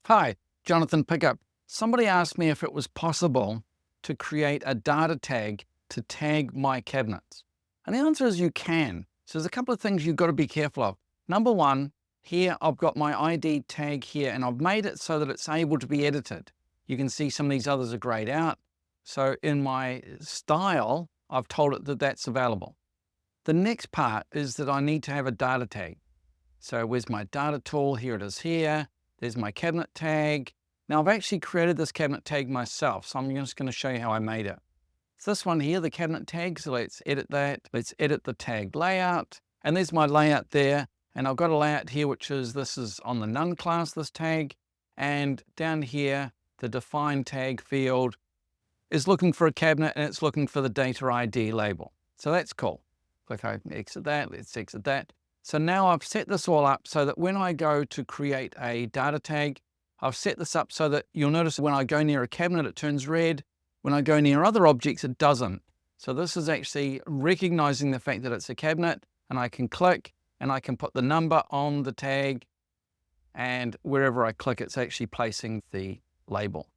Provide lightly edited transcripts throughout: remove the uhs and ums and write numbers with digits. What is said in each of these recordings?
Hi, Jonathan Pickup. Somebody asked me if it was possible to create a data tag to tag my cabinets. And the answer is you can. So there's a couple of things you've got to be careful of. Number one, here I've got my ID tag here and I've made it so that it's able to be edited. You can see some of these others are grayed out. So in my style, I've told it that that's available. The next part is that I need to have a data tag. So where's my data tool? Here it is here. There's my cabinet tag. Now I've actually created this cabinet tag myself, so I'm just going to show you how I made it. It's this one here, the cabinet tag, so let's edit that. Let's edit the tag layout, and there's my layout there. And I've got a layout here, this is on the none class, this tag. And down here, the define tag field is looking for a cabinet and it's looking for the data ID label. So that's cool. Click exit that, let's exit that. So now I've set this all up so that when I go to create a data tag, I've set this up so that you'll notice when I go near a cabinet, it turns red. When I go near other objects, it doesn't. So this is actually recognizing the fact that it's a cabinet, and I can click and I can put the number on the tag, and wherever I click, it's actually placing the label.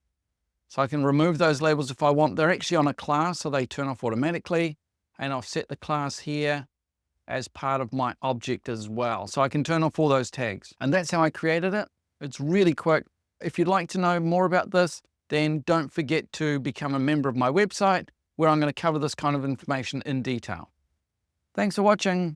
So I can remove those labels if I want. They're actually on a class, so they turn off automatically. And I've set the class here as part of my object as well. So I can turn off all those tags. And that's how I created it. It's really quick. If you'd like to know more about this, then don't forget to become a member of my website, where I'm going to cover this kind of information in detail. Thanks for watching.